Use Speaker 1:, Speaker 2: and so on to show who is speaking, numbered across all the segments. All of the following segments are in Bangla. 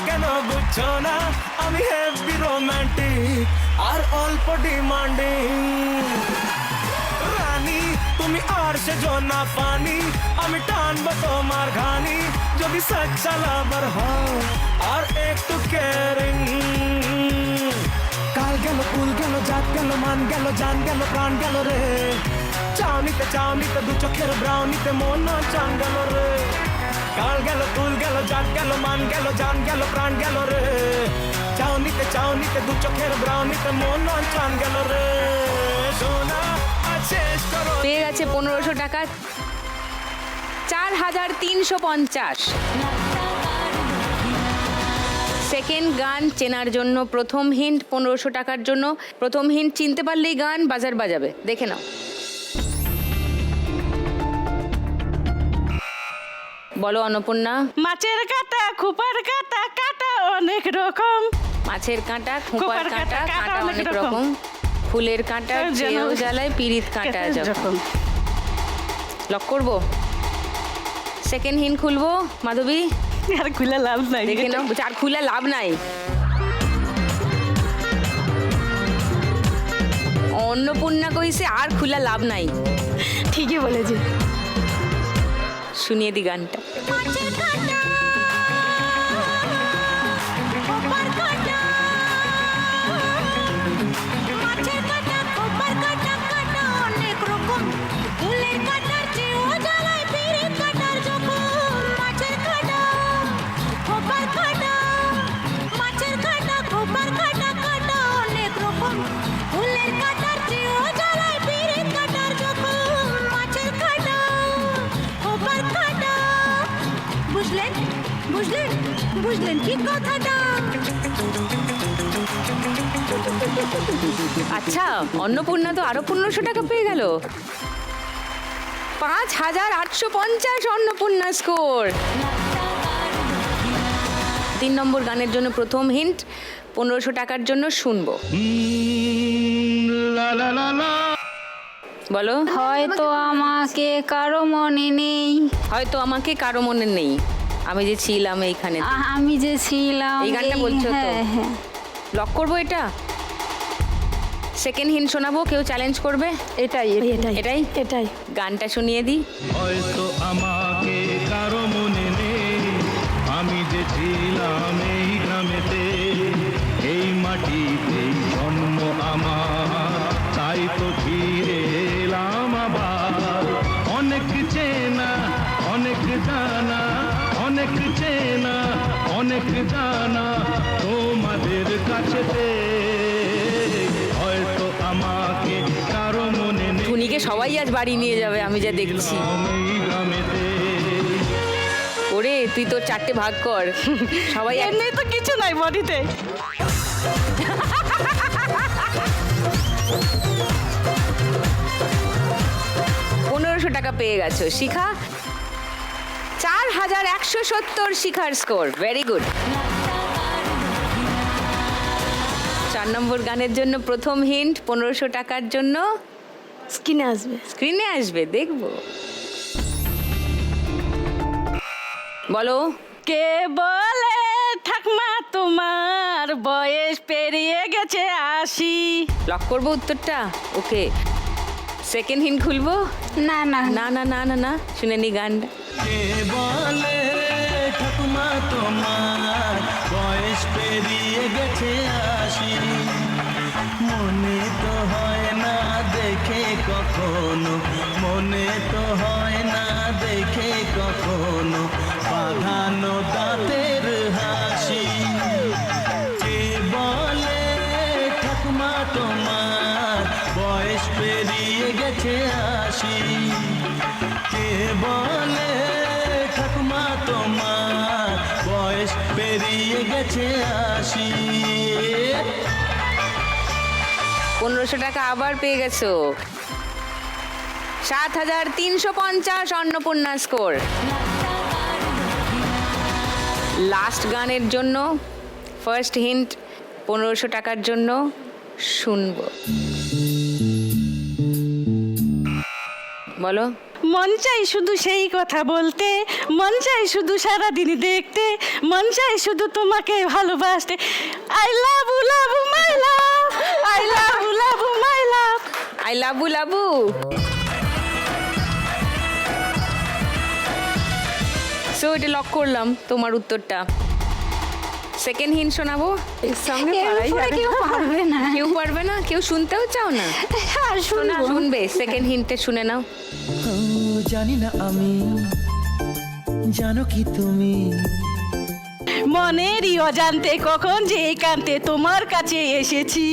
Speaker 1: কেন বুঝছো না আমি হেভি রোমান্টিক আর অল্প ডিমান্ডিং রানী তুমি আর সে জনা পানি আমি টানবো তোমার ঘানি যদি সচ্চা লাভার হও আর একটু কেয়ারিং কাল গেল কুল গেল জাত গেল মান গেল জান গেল প্রাণ গেল রে চাউনিতে দু চোখের ব্রাউনিতে মন চান গেল রে কাল গেল কুল গেল জাত গেল মান গেল জান গেল প্রাণ গেল রে চাউনিতে দু চোখের ব্রাউনিতে মন চান গেল রে সোনা আছে
Speaker 2: পেয়ে গেছে 1500 টাকা 4350। সেকেন্ড গান চেনার জন্য প্রথম হিন্ট 1500 টাকার জন্য প্রথম হিন্ট চিনতে পারলেই গান বাজার বাজাবে দেখে নাও। বলো অন্নপূর্ণা।
Speaker 3: মাছের কাঁটা খোপার কাঁটা কাঁটা অনেক রকম।
Speaker 2: মাছের কাঁটা খোপার কাঁটা কাঁটা অনেক রকম। ফুলের কাঁটা চেয়েও জ্বালায় পিরিত কাঁটা যখন। লক করবো। সেকেন্ড হিন্ট খুলবো মাধবী।
Speaker 3: আর খুলে লাভ নাই
Speaker 2: দেখে নাও আর খুলে লাভ নাই। অন্নপূর্ণা কইছে আর খুলে লাভ নাই।
Speaker 3: ঠিকই বলেছি।
Speaker 2: শুনিয়ে দি গানটা।
Speaker 4: বুঝলেন কি কথাটা?
Speaker 2: আচ্ছা অন্নপূর্ণা তো আরো 1500 টাকা পেয়ে গেল। 5850 অন্নপূর্ণা স্কোর। 3 নম্বর গানের জন্য প্রথম হিন্ট 1500 টাকার জন্য শুনবো। বলো।
Speaker 4: হয়তো আমাকে কারো মনে নেই।
Speaker 2: হয়তো আমাকে কারো মনে নেই আমি যে ছিলাম এইখানে।
Speaker 4: আমি যে ছিলাম
Speaker 2: এই গানটা বলছো তো?
Speaker 4: হ্যাঁ।
Speaker 2: লক করবো এটা। সেকেন্ড হিন্ট শোনাবো, কেউ চ্যালেঞ্জ করবে?
Speaker 3: এটাই
Speaker 2: এটাই
Speaker 3: এটাই
Speaker 2: গানটা শুনিয়ে দিই।
Speaker 1: হয়তো আমাকে কারো মনে নেই আমি যে ছিলাম এই গ্রামেতে এই মাটিতে জন্ম আমার তাই তো ফিরে এলাম আবার অনেক চেনা অনেক জানা অনেক চেনা অনেক জানা তোমাদের কাছেতে হয়তো আমাকে কারো মনে নেই।
Speaker 2: ধুনিকে সবাই আজ বাড়ি নিয়ে যাবে আমি যা দেখছি। ওরে তুই তো 4টে ভাগ কর সবাই
Speaker 3: এমনি তো কিছু নাই বডিতে।
Speaker 2: 1500 টাকা পেয়ে গেছো শিখা। 4170 শিখার স্কোর। Very good. 4 নম্বর গানের জন্য প্রথম হিন্ট 1500 টাকার জন্য স্ক্রিনে আসবে দেখবো। বলো।
Speaker 3: কে বলে ঠাকমা তোমার বয়স পেরিয়ে গেছে 80।
Speaker 2: লক করবো উত্তরটা? ওকে। সেকেন্ড হিন্ট খুলবো?
Speaker 4: না না
Speaker 2: না না না না না শুনে নি গানটা।
Speaker 1: কে বলে ঠাকুমা তোমার বয়স পেরিয়ে গেছে 80 মনে তো হয় না দেখে কখনো মনে তো হয় না দেখে কখনো বাঁধানো দাঁতের হাসি কে বলে ঠাকুমা তোমার বয়স পেরিয়ে গেছে 80 কে বলে ঠাকুমা তোমার বয়স পেরিয়ে গেছে 80।
Speaker 2: 1500 টাকা আবার পেয়ে গেছো। 7350 অন্নপূর্ণা স্কোর। লাস্ট গানের জন্য ফার্স্ট হিন্ট 1500 টাকার জন্য শুনবো। বলো।
Speaker 3: মন চাই শুধু সেই কথা বলতে, মন চাই শুধু সারাদিন দেখতে, মন চাই শুধু তোমাকে ভালোবাসতে। I love you love my love, I love you love my love.
Speaker 2: I লাবু লাবু। সো এটা লক করলাম তোমার উত্তরটা। সেকেন্ড হিন্ট শোনাবো।
Speaker 3: এর সঙ্গে
Speaker 4: এর
Speaker 3: পারাই
Speaker 4: উপরে
Speaker 3: যাবে
Speaker 4: কেউ
Speaker 3: না।
Speaker 4: পারবে না।
Speaker 2: কেউ পারবে না? কেউ শুনতেও চাও না?
Speaker 4: হ্যাঁ,
Speaker 2: শোনা
Speaker 4: শুনবো।
Speaker 2: শুনবে? সেকেন্ড হিন্টে শুনে নাও।
Speaker 1: জানি না আমি, জানো কি তুমি?
Speaker 3: মনেরই অজান্তে কখন যে একান্তে তোমার কাছে এসেছি।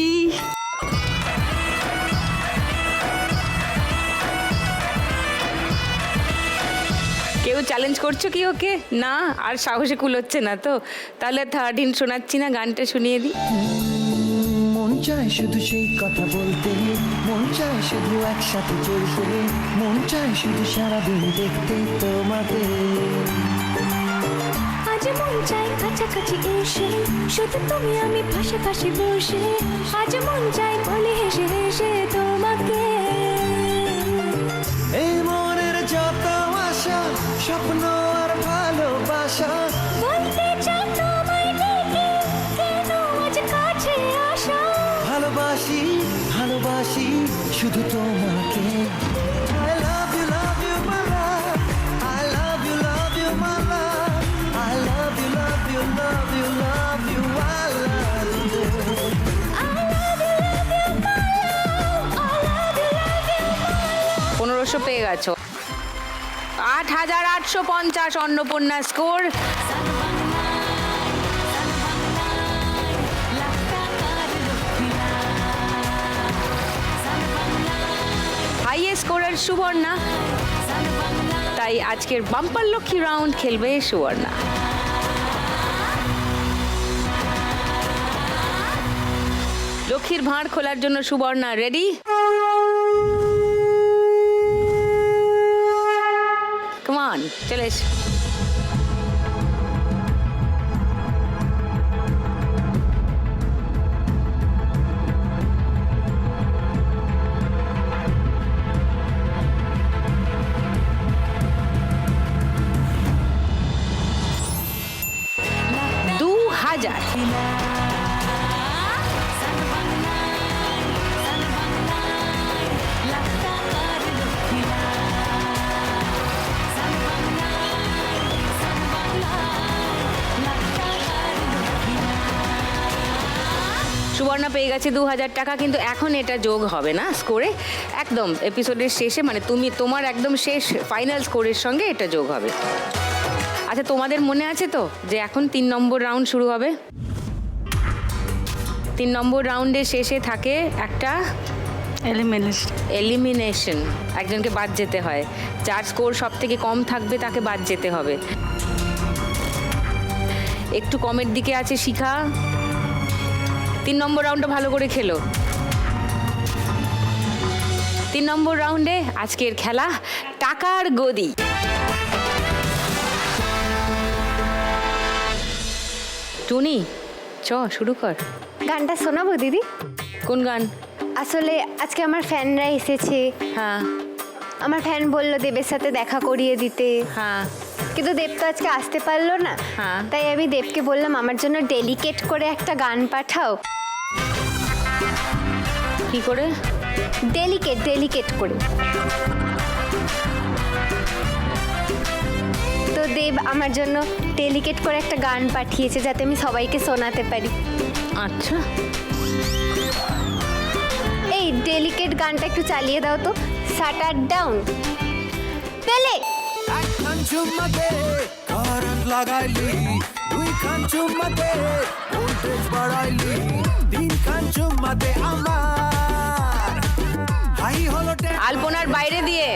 Speaker 2: কেউ চ্যালেঞ্জ করছো কি ওকে? না, আর সাহসে কুলোচ্ছে না তো? তাহলে থার্ড হিন্ট শোনাচ্ছি না, গানটা শুনিয়ে দিই।
Speaker 1: মন চায় শুধু সেই কথা বলতে, মন চায় শুধু একসাথে চলতে, মন চায় শুধু সারাদিন দেখতে তোমাকে।
Speaker 5: আজ মন চাই কাছাকাছি এসে, শুধু তুমি আমি পাশাপাশি বসে, আজ মন চাই বলে হেসে হেসে তোমাকে।
Speaker 1: এই মনের যত আশা, স্বপ্ন আর ভালোবাসা,
Speaker 5: বলতে চাই তোমায় ডেকে, কেন আজ কাছে আসা।
Speaker 1: ভালোবাসি ভালোবাসি শুধু তোমাকে। I love you my love, I love you my love, I love you love you love you love you, I love you.
Speaker 5: I love you my love, I love you my love.
Speaker 2: 1500 পেয়ে গেছো। 8850 Annapurna score. Highest scorer Subarna, তাই আজকের বাম্পার লক্ষ্মী রাউন্ড খেলবে সুবর্ণা। লক্ষ্মীর ভাঁড় খোলার জন্য সুবর্ণা রেডি? Come on, চলে এসো। দু হাজার। সুবর্ণা পেয়ে গেছে 2000 টাকা, কিন্তু এখন এটা যোগ হবে না স্কোরে। একদম এপিসোডের শেষে, মানে তোমার একদম শেষ ফাইনাল স্কোরের সঙ্গে এটা যোগ হবে। আচ্ছা, তোমাদের মনে আছে তো যে এখন 3 নম্বর রাউন্ড শুরু হবে? 3 নম্বর রাউন্ডের শেষে থাকে একটা এলিমিনেশন, একজনকে বাদ যেতে হয়। যার স্কোর সব থেকে কম থাকবে তাকে বাদ যেতে হবে। একটু কমের দিকে আছে শিখা। 3 নম্বর রাউন্ডটা ভালো করে খেলো। 3 নম্বর রাউন্ডে আজকের খেলা টাকার গদি। টুনি, শুরু কর।
Speaker 6: গানটা শোনাবো দিদি?
Speaker 2: কোন গান?
Speaker 6: আসলে আজকে আমার ফ্যানরা এসেছে।
Speaker 2: হ্যাঁ
Speaker 6: আমার ফ্যান বললো দেবের সাথে দেখা করিয়ে দিতে,
Speaker 2: হ্যাঁ
Speaker 6: কিন্তু দেব তো আজকে আসতে পারলো না।
Speaker 2: হ্যাঁ।
Speaker 6: তাই আমি দেবকে বললাম আমার জন্য ডেলিকেট করে একটা গান পাঠাও।
Speaker 2: কি করে?
Speaker 6: ডেলিকেট করে। তো দেব আমার জন্য ডেলিকেট করে একটা গান পাঠিয়েছে যাতে আমি সবাইকে শোনাতে পারি।
Speaker 2: আচ্ছা,
Speaker 6: এই ডেলিকেট গানটা একটু চালিয়ে দাও তো। শাটার ডাউন পেলে।
Speaker 1: একখান চুম্মা দে, কারেন্ট লাগাইলি, দুইখান চুম্মা দে, ভোল্টেজ বাড়াইলি, তিনখান চুম্মা দে আমার হাই হলো
Speaker 2: আলপনার বাইরে দিয়ে।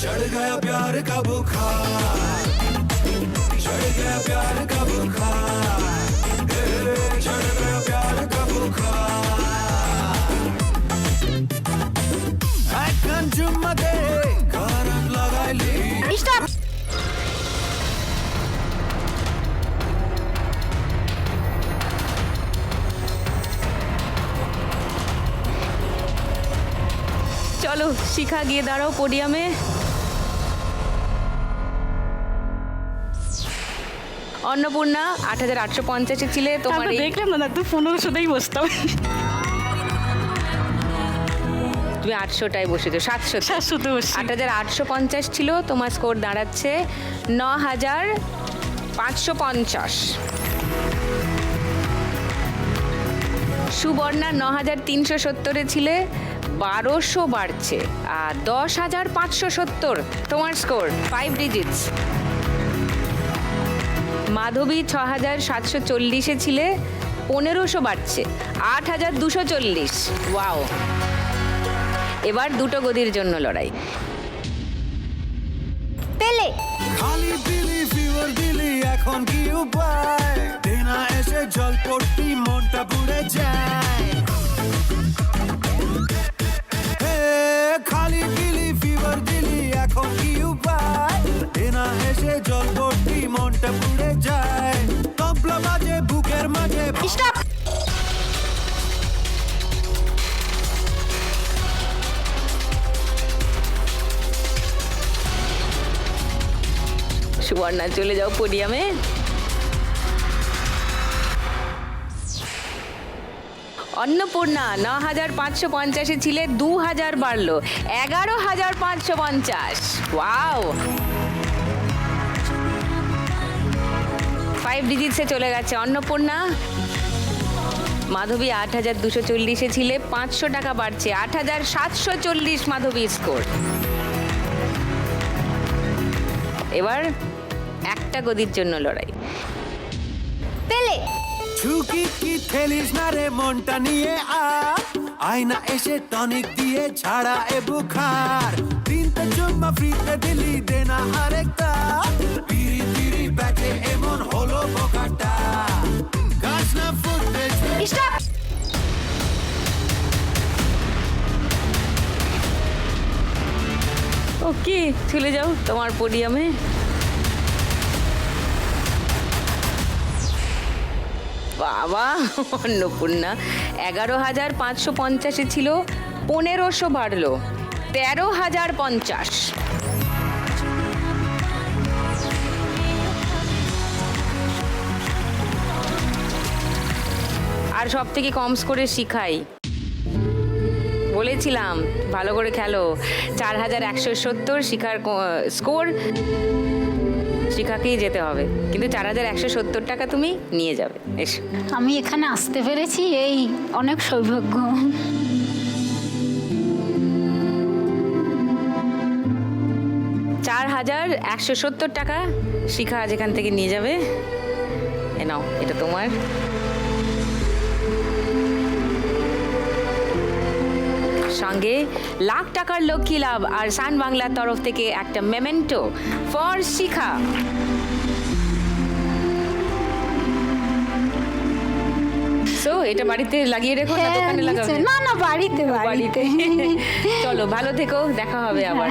Speaker 1: चढ़ गया प्यार का बुखार, चढ़ गया प्यार का बुखार, चढ़ गया प्यार का बुखार। একখান চুম্মা দে, কারেন্ট লাগাইলি।
Speaker 6: স্টপ।
Speaker 2: চলো চলো শিখা গিয়ে দাঁড়াও পোডিয়ামে। অন্নপূর্ণা 8850 ছিলে তোমার।
Speaker 3: তারপর দেখলাম না তুই 1500তেই বসতাম।
Speaker 2: তুমি 800টায় বসেছো, 700তে
Speaker 3: বসছি।
Speaker 2: 8850 ছিল তোমার, স্কোর দাঁড়াচ্ছে 9550। সুবর্ণা 9370-এ ছিলে, 1200 বাড়ছে, আর 10570 তোমার স্কোর, 5 ডিজিটস। মাধবী 6740-এ ছিলে, 1500 বাড়ছে, 8240। ওয়াও, এবার দুটো গদির জন্য লড়াই।
Speaker 6: পেলে
Speaker 1: খালি দিলি ফিভার দিলি এখন কি উপায়, দেনা এসে জলপট্টি মনটা পুড়ে যায়। হে খালি দিলি ফিভার দিলি এখন কি উপায়, দেনা এসে জলপট্টি মনটা পুড়ে যায়। তবলা বাজে বুকের মাঝে।
Speaker 6: স্টপ।
Speaker 2: সুবর্ণা চলে যাও পোডিয়ামে। অন্নপূর্ণা 9550-এ ছিলে, 2000 বাড়লো, 11550। ওয়াও, 5 ডিজিটসে চলে গেছে অন্নপূর্ণা। মাধবী 8240-এ ছিলে, 500 টাকা বাড়ছে, 8740 মাধবী স্কোর। এবার একটা গদির জন্য লড়াই।
Speaker 6: পেলে
Speaker 1: ঝুঁকি কি খেলিস না রে মনটা নিয়ে আয়না এসে টনিক দিয়ে ছাড়া এ বুখার। তিনটে চুম্মা ফ্রিতে দিলি দেনা আরেকটা, পিরি পিরি ব্যাটে এমন হলো বোকাটা। গাছ না ফুটতে
Speaker 6: স্টপ।
Speaker 2: ওকে, চলে যাও তোমার পোডিয়ামে। বাবা, অন্নপূর্ণা 11550-এ ছিল, 1500 বাড়লো, 13050। আর সব থেকে কম স্কোরে শিখাই, বলেছিলাম ভালো করে খেলো। 4170 শিখার স্কোর, শিখাকেই যেতে হবে, কিন্তু 4170 টাকা তুমি নিয়ে যাবে। এসো।
Speaker 4: আমি এখানে আসতে পেরেছি, এই অনেক সৌভাগ্য।
Speaker 2: 4170 টাকা শিখা আজ এখান থেকে নিয়ে যাবে। এ নাও, এটা তোমার। সঙ্গে লাখ টাকার লক্ষ্মী লাভ আর সান বাংলার তরফ থেকে একটা মেমেন্টো ফর শিখা। সো এটা বাড়িতে লাগিয়ে রেখো না দোকানে লাগাবে?
Speaker 4: না না, বাড়িতে বাড়িতে।
Speaker 2: চলো, ভালো থেকো, দেখা হবে আবার।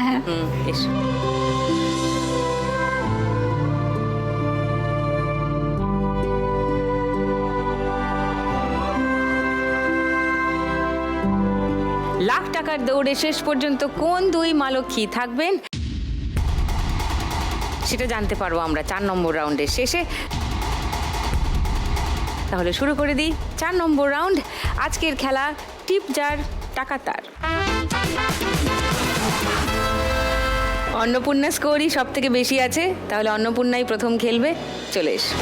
Speaker 2: এসো। লাখ টাকার দৌড়ে শেষ পর্যন্ত কোন দুই মা লক্ষ্মী থাকবেন সেটা জানতে পারবো আমরা 4 নম্বর রাউন্ডের শেষে। তাহলে শুরু করে দিই 4 নম্বর রাউন্ড। আজকের খেলা টিপ জার টাকা তার। অন্নপূর্ণা স্কোরই সব থেকে বেশি আছে, তাহলে অন্নপূর্ণাই প্রথম খেলবে। চলে এসো।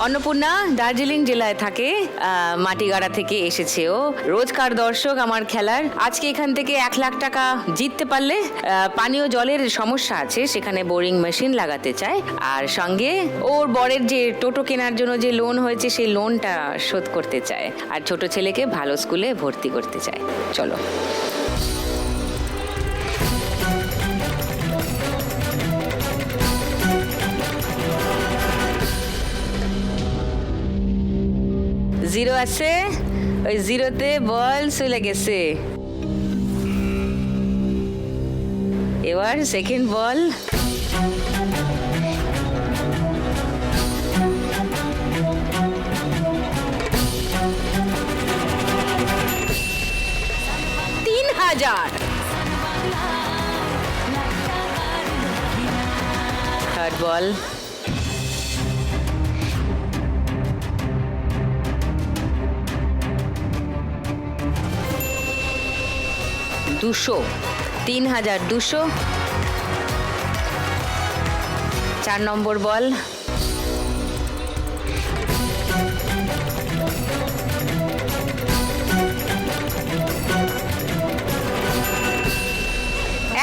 Speaker 2: অন্নপূর্ণা দার্জিলিং জেলায় থাকে, মাটিগাড়া থেকে এসেছে ও। রোজকার দর্শক আমার খেলার। আজকে এখান থেকে 1 লাখ টাকা জিততে পারলে, পানীয় জলের সমস্যা আছে, সেখানে বোরিং মেশিন লাগাতে চায়, আর সঙ্গে ওর বরের যে টোটো কেনার জন্য যে লোন হয়েছে সেই লোনটা শোধ করতে চায়, আর ছোট ছেলেকে ভালো স্কুলে ভর্তি করতে চায়। চলো। জিরো আছে, ওই জিরোতে বল চলে গেছে। এবার সেকেন্ড বল। 3000। থার্ড বল। দুশো, 3200। 4 নম্বর বল।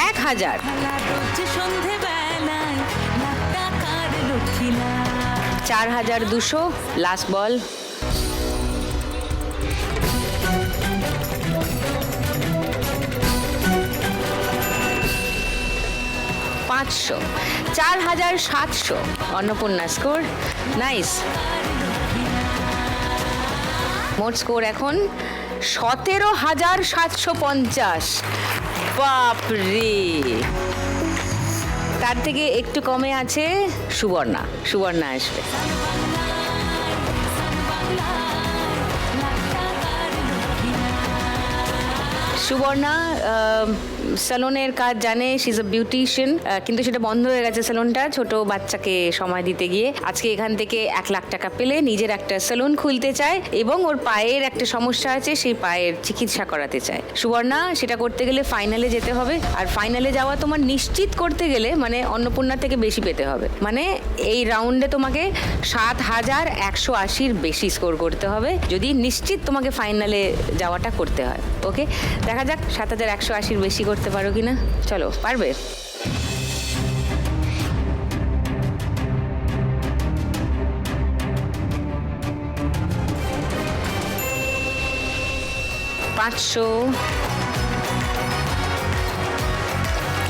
Speaker 2: এক 1000। 4200। লাস্ট বল। 500। 4700। অন্নপূর্ণা স্কোর। নাইস। মোট স্কোর এখন 17750। বাপরে, তার থেকে একটু কমে আছে সুবর্ণা। সুবর্ণা আসবে। সুবর্ণা স্যালনের কাজ জানে, শি ইজ আ বিউটিশিয়ান, কিন্তু সেটা বন্ধ হয়ে গেছে স্যালনটা ছোট বাচ্চাকে সময় দিতে গিয়ে। আজকে এখান থেকে 1 লাখ টাকা পেলে নিজের একটা স্যালন খুলতে চায় এবং ওর পায়ের একটা সমস্যা আছে, সেই পায়ের চিকিৎসা করাতে চায়। সুবর্ণা, সেটা করতে গেলে ফাইনালে যেতে হবে, আর ফাইনালে যাওয়া তোমার নিশ্চিত করতে গেলে মানে অন্নপূর্ণা থেকে বেশি পেতে হবে। মানে এই রাউন্ডে তোমাকে 7180-র বেশি স্কোর করতে হবে যদি নিশ্চিত তোমাকে ফাইনালে যাওয়াটা করতে হয়। ওকে, দেখা যাক 7180-র বেশি করতে পারো কিনা। চলো, পারবে? $500।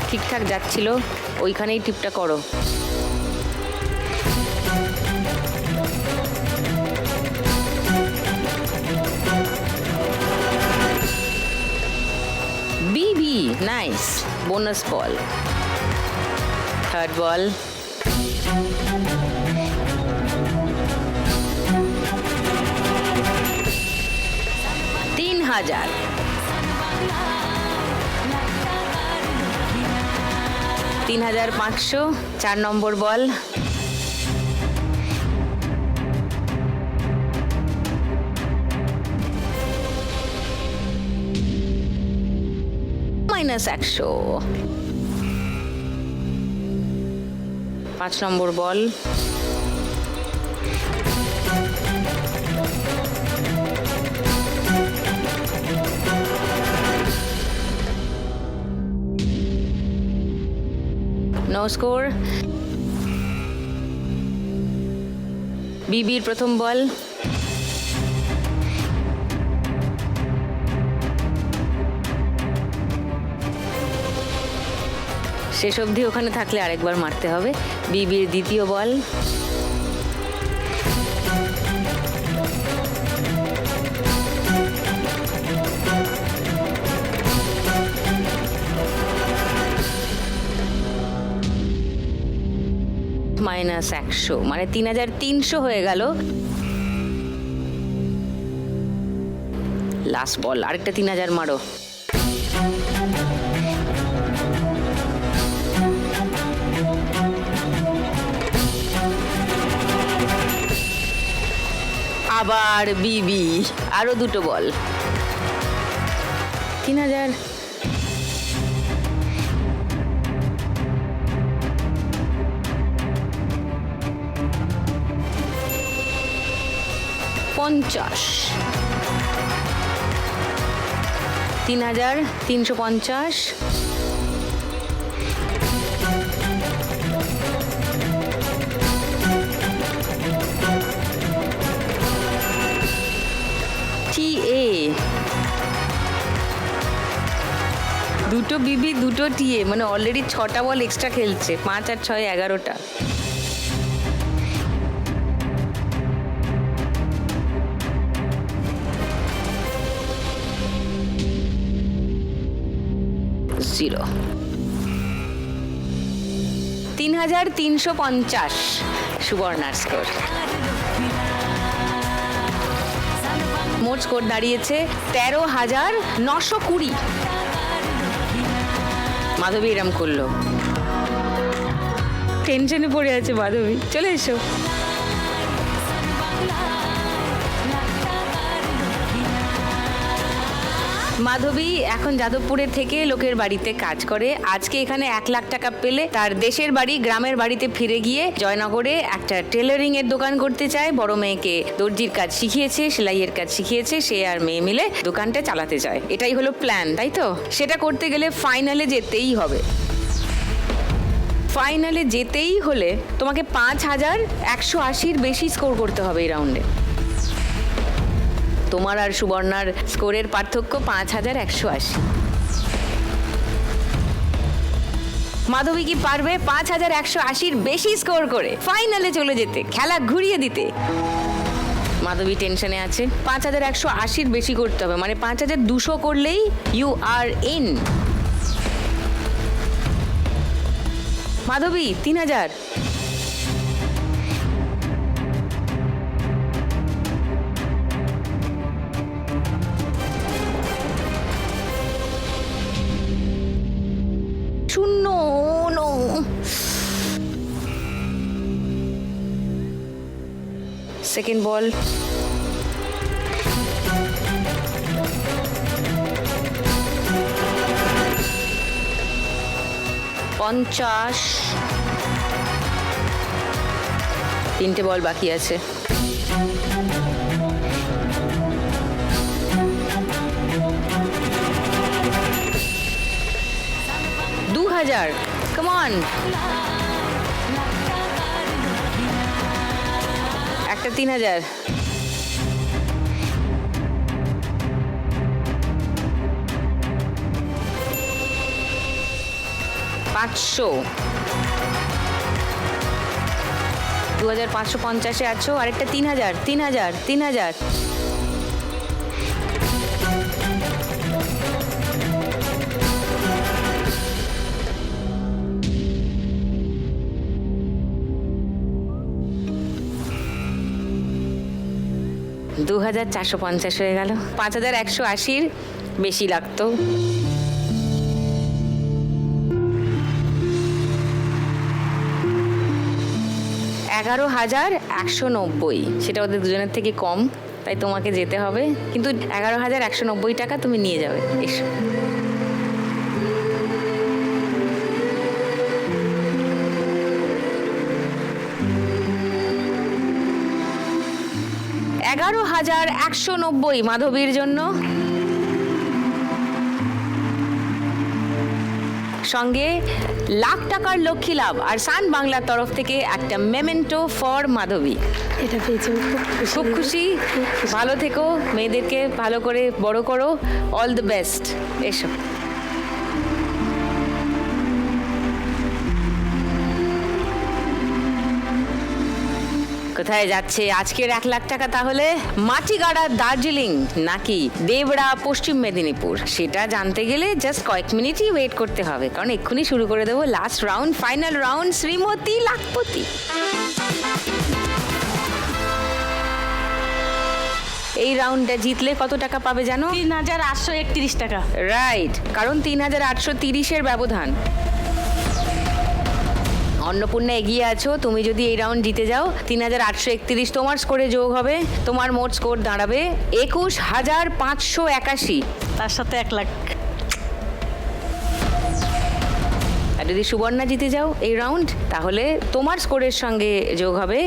Speaker 2: ঠিকঠাক যাচ্ছিল, ওইখানেই টিপটা করো। বিবি, nice. Bonus ball. Third ball. 3000। 3500। 4 number ball. -100। 5 number ball. No score. বিবির প্রথম বল। শেষ অবধি ওখানে থাকলে আরেকবার মারতে হবে। বিবির দ্বিতীয় বল। -100, মানে 3300 হয়ে গেল। লাস্ট বল, আরেকটা 3000 মারো। আবার বিবি, আরো 2টো বল। 3000। $50। 3350। টিএ, 2টো বিবি 2টো টিএ, মানে অলরেডি 6টা বল এক্সট্রা খেলছে। 5 আর 6 11টা। জিরো। 3350 সুবর্ণার স্কোর। মোট স্কোর দাঁড়িয়েছে 13,920। মাধবী এরম করলো, টেনশনে পড়ে আছে মাধবী। চলে এসো। মাধবী এখন যাদবপুরের থেকে লোকের বাড়িতে কাজ করে। আজকে এখানে 1 লাখ টাকা পেলে তার দেশের বাড়ি গ্রামের বাড়িতে ফিরে গিয়ে জয়নগরে একটা টেলারিং এর দোকান করতে চায়। বড় মেয়েকে দর্জির কাজ শিখিয়েছে, সেলাইয়ের কাজ শিখিয়েছে, সে আর মেয়ে মিলে দোকানটা চালাতে চায়। এটাই হলো প্ল্যান, তাই তো? সেটা করতে গেলে ফাইনালে যেতেই হবে। ফাইনালে যেতেই হলে তোমাকে 5180-র বেশি স্কোর করতে হবে এই রাউন্ডে। তোমার আর সুবর্ণার স্কোরের পার্থক্য 5180। মাধবী কি পারবে 5180-র বেশি স্কোর করে ফাইনালে চলে যেতে, খেলা ঘুরিয়ে দিতে? মাধবী টেনশনে আছে। 5180-র বেশি করতে হবে, মানে 5200 করলেই ইউ আর ইন। মাধবী 3000। শূন্য। No, second ball. $50। 3টে বল বাকি আছে। 2000। Come on. একটা 3000। 500। 2550-এ আছো। আরেকটা 3000। 3000। 3000। $2450 হয়ে গেল। 5180-র বেশি লাগতো। $11,190, সেটা ওদের দুজনের থেকে কম, তাই তোমাকে যেতে হবে। কিন্তু 11,190 টাকা তুমি নিয়ে যাবে। এসো। $11,190 মাধবীর জন্য, সঙ্গে লাখ টাকার লক্ষ্মী লাভ আর সান বাংলার তরফ থেকে একটা মেমেন্টো ফর মাধবী।
Speaker 3: এটা পেয়েছি,
Speaker 2: খুব খুশি। ভালো থেকো, মেয়েদেরকে ভালো করে বড় করো। All the best. এসো। কোথায় যাচ্ছে আজকের 1 লাখ টাকা? তাহলে মাটিগাড়া দার্জিলিং নাকি দেবড়া পশ্চিম মেদিনীপুর, সেটা জানতে গেলে জাস্ট কয়েক মিনিটই ওয়েট করতে হবে, কারণ এক্ষুনি শুরু করে দেবো last round, final round, Shrimati lakhpati. এই রাউন্ডটা জিতলে কত টাকা পাবে জানো?
Speaker 3: 3831 টাকা।
Speaker 2: রাইট, কারণ 3830-এর ব্যবধান। অন্নপূর্ণা এগিয়ে আছো। তুমি যদি এই রাউন্ড জিতে যাও, 3831 তোমার স্কোরে যোগ হবে, তোমার মোট স্কোর দাঁড়াবে 21,581।
Speaker 3: তার সাথে 1 লাখ।
Speaker 2: আর যদি সুবর্ণা জিতে যাও এই রাউন্ড, তাহলে তোমার স্কোরের সঙ্গে যোগ হবে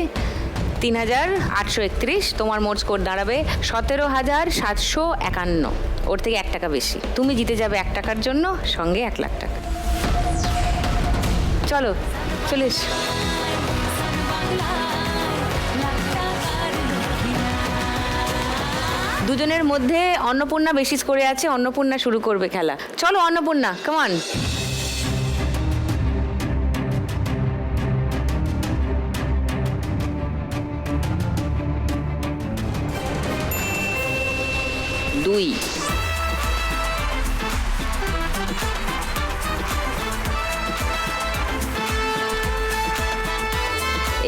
Speaker 2: 3831, তোমার মোট স্কোর দাঁড়াবে 17,751। ওর থেকে 1 টাকা বেশি। তুমি জিতে যাবে 1 টাকার জন্য, সঙ্গে 1 লাখ টাকা। চলো, চলে এসো। দুজনের মধ্যে অন্নপূর্ণা বেশি স্কোরে আছে, অন্নপূর্ণা শুরু করবে খেলা। চলো অন্নপূর্ণা, কাম অন। দুই।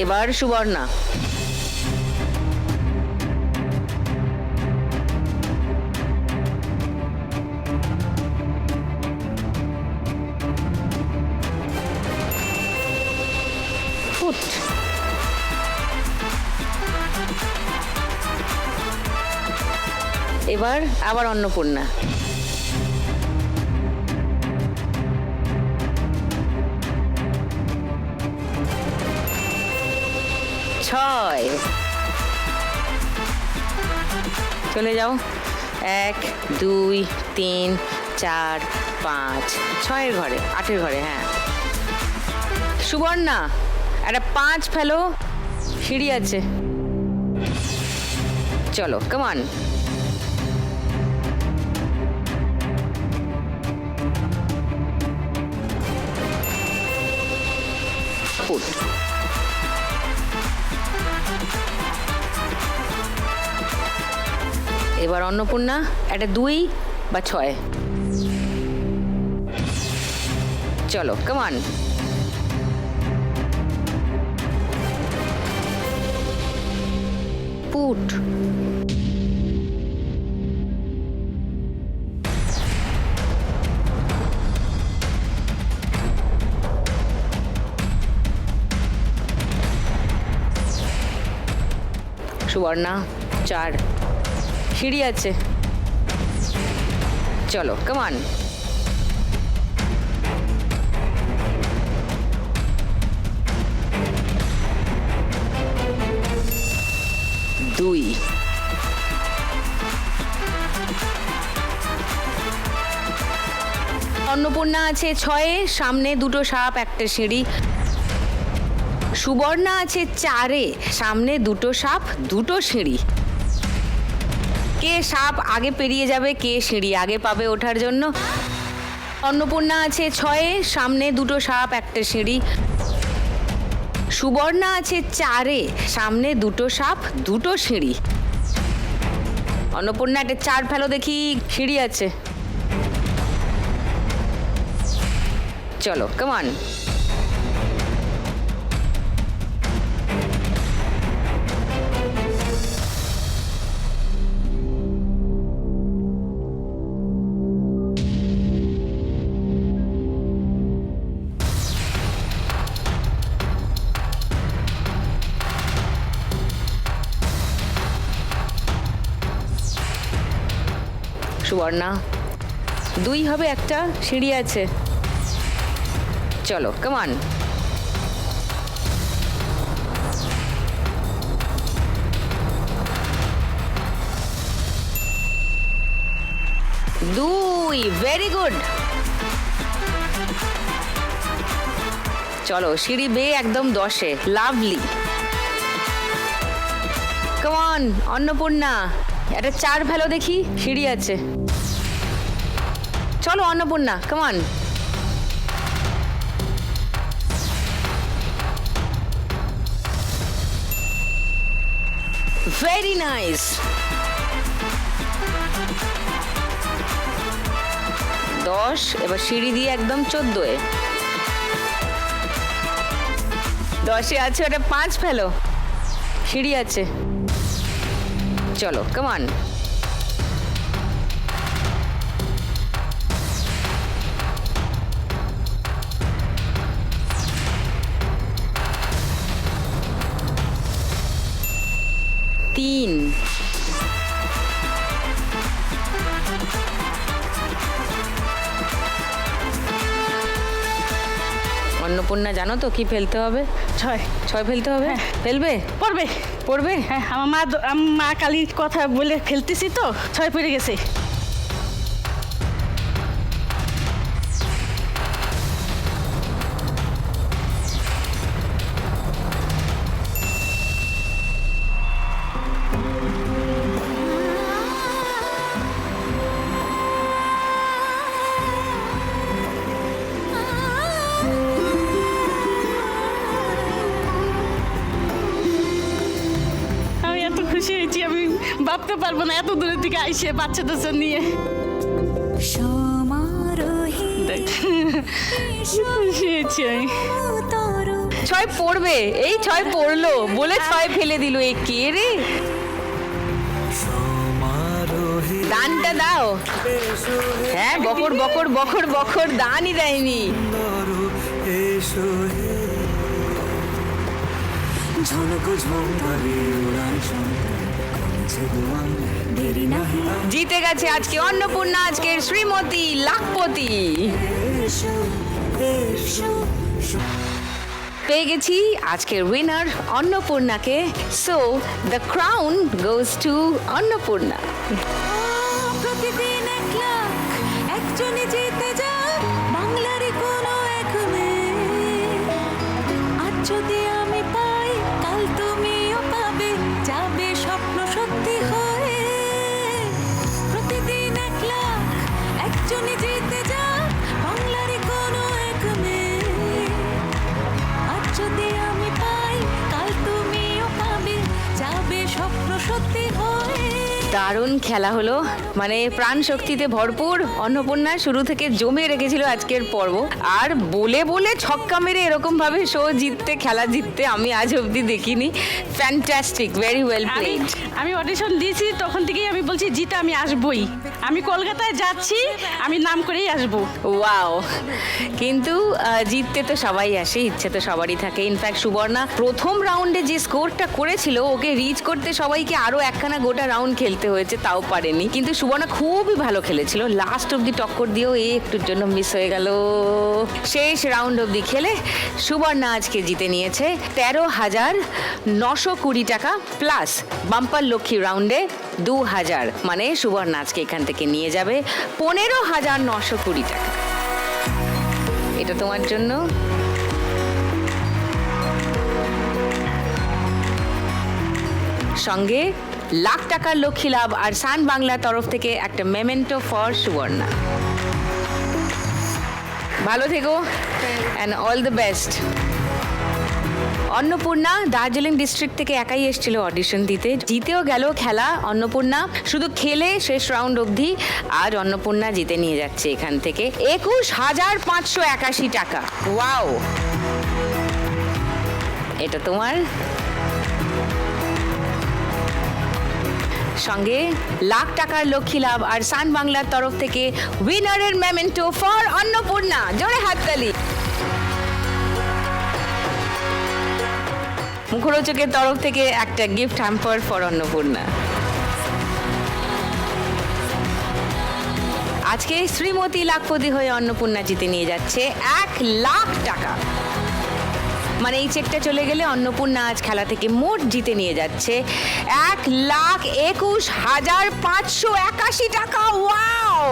Speaker 2: এবার সুবর্ণা। পুট। এবার আবার অন্নপূর্ণা। ছয়। চলে যাও। 1 2 3 4 5 6-এর ঘরে, 8-এর ঘরে। হ্যাঁ, সুবর্ণা একটা 5 ফেলো, সিঁড়ি আছে। চলো, কামান। ফুট। এবার অন্নপূর্ণা একটা 2 বা 6। চলো, কামান। পুট। সুবর্ণা 4, সিঁড়ি আছে। চলো, কামান। দুই। অন্নপূর্ণা আছে 6-এ, সামনে 2টো সাপ, 1টে সিঁড়ি। সুবর্ণা আছে 4-এ, সামনে 2টো সাপ, 2টো সিঁড়ি। কে সাপ আগে পেরিয়ে যাবে, কে সিঁড়ি আগে পাবে ওঠার জন্য? অন্নপূর্ণা আছে 6-এ, সামনে 2টো সাপ, 1টে সিঁড়ি। সুবর্ণা আছে 4-এ, সামনে 2টো সাপ, 2টো সিঁড়ি। অন্নপূর্ণা একটা 4 ফেলো দেখি, সিঁড়ি আছে। চলো, কামান। সুবর্ণা 2 হবে, একটা সিঁড়ি আছে। চলো, কামান। দুই, ভেরি গুড। চলো, সিঁড়ি বেয়ে একদম 10-এ, লাভলি। কামান, অন্নপূর্ণা একটা 4 ফেলো দেখি, সিঁড়ি আছে। চলো অন্নপূর্ণা, কামান। Very nice. 10, এবার সিঁড়ি দিয়ে একদম 14-এ। 10-এ আছে ওটা 5 ফেলো, সিঁড়ি আছে। চলো, কামান। তিন। অন্নপূর্ণা জানো তো কি ফেলতে হবে? 6 ফেলতে হবে। ফেলবে?
Speaker 3: পড়বে।
Speaker 2: পড়বে?
Speaker 3: হ্যাঁ, আমার মা কালীর কথা বলে ফেলতেছি তো, 6 পড়ে গেছে। খুশি হয়েছি, আমি ভাবতে পারবো না এত দূরের দিকে আইসে বাচ্চাদের নিয়ে। খুশি হয়েছি আমি।
Speaker 2: 6 পড়বে, এই 6 পড়লো বলে 6 ফেলে দিল। এ কে রে? দানটা দাও। হ্যাঁ, বকর বকর বকর বকর, দানই দেয়নি।
Speaker 1: ঝনক ঝঙ্কারে উড়ান শঙ্কর কমছে দুয়ান দেরি নাহি
Speaker 2: জিতে গেছে আজকে অন্নপূর্ণা, আজকের শ্রীমতী লাখপতি।
Speaker 1: এসো এসো
Speaker 2: পেয়ে গেছি আজকের উইনার অন্নপূর্ণাকে। So the crown goes to Annapurna.
Speaker 5: প্রতিদিন 1 লাখ একজনই জিতে যায় বাংলারই কোনো এক মেয়ে। আজ যদি আমি পাই কাল তুমিও পাবে, যাবে স্বপ্ন সত্যি হয়ে। প্রতিদিন 1 লাখ একজনই জিতে যায় বাংলারই কোনো এক মেয়ে। আজ যদি আমি পাই কাল তুমিও পাবে, যাবে স্বপ্ন সত্যি হয়ে।
Speaker 2: দারুণ খেলা হলো, মানে প্রাণ শক্তিতে ভরপুর। অন্নপূর্ণা শুরু থেকে জমে রেখেছিল আজকের পর্ব, আর বলে বলে ছক্কা মেরে এরকম ভাবে শো জিততে, খেলা জিততে আমি আজ অবধি দেখিনি। Fantastic, very well played.
Speaker 3: আমি অডিশন দিয়েছি, তখন থেকেই আমি বলছি জিতে আমি আসবই, আমি কলকাতায় যাচ্ছি, আমি নাম করেই আসবো।
Speaker 2: ওয়াও, কিন্তু জিততে তো সবাই আসে, ইচ্ছে তো সবারই থাকে। ইনফ্যাক্ট সুবর্ণা প্রথম রাউন্ডে যে স্কোরটা করেছিল, ওকে রিচ করতে সবাইকে আরো একখানা গোটা রাউন্ড খেলতে হয়েছে, তাও পারেনি। কিন্তু সুবর্ণা খুবই ভালো খেলেছিল, লাস্ট অব্দি টক্কর দিয়েও একটুর জন্য মিস হয়ে গেল। শেষ রাউন্ড অব্দি খেলে সুবর্ণা আজকে জিতে নিয়েছে 13,920 টাকা প্লাস বাম্পার লক্ষ্মী রাউন্ডে 2,000। মানে সুবর্ণা আজকে এখান থেকে নিয়ে যাবে 15,920 টাকা। এটা তোমার জন্য। সঙ্গে লাখ টাকার লক্ষ্মী লাভ আর সান বাংলার তরফ থেকে একটা মেমেন্টো ফর সুবর্ণা। ভালো থেকো and all the best. Annapurna Darjeeling district থেকে একাই এসেছিল অডিশন দিতে, জিতেও গেল খেলা। অন্নপূর্ণা শুধু খেলে শেষ রাউন্ড অবধি, আজ অন্নপূর্ণা জিতে নিয়ে যাচ্ছে এখান থেকে 21,581 টাকা। ওয়াও, এটা তোমার। সঙ্গে লাখ টাকার লক্ষ্মী লাভ আর সান বাংলার তরফ থেকে উইনারের মেমেন্টো ফর অন্নপূর্ণা। জোরে হাততালি। মুখরোচকের তরফ থেকে একটা গিফট হ্যাম্পার ফর অন্নপূর্ণা। আজকে শ্রীমতী লাখপতি হয়ে অন্নপূর্ণা জিতে নিয়ে যাচ্ছে 1 লাখ টাকা। মানে এই চেকটা চলে গেলে অন্নপূর্ণা আজ খেলা থেকে মোট জিতে নিয়ে যাচ্ছে 1,21,581 টাকা। ওয়াও,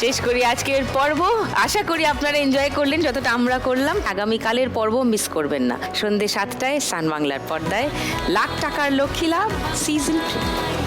Speaker 2: শেষ করি আজকের পর্ব। আশা করি আপনারা এনজয় করলেন যতটা আমরা করলাম। আগামীকালের পর্ব মিস করবেন না, সন্ধ্যে 7টায় সান বাংলার পর্দায় লাখ টাকার লক্ষ্মী লাভ সিজন 3।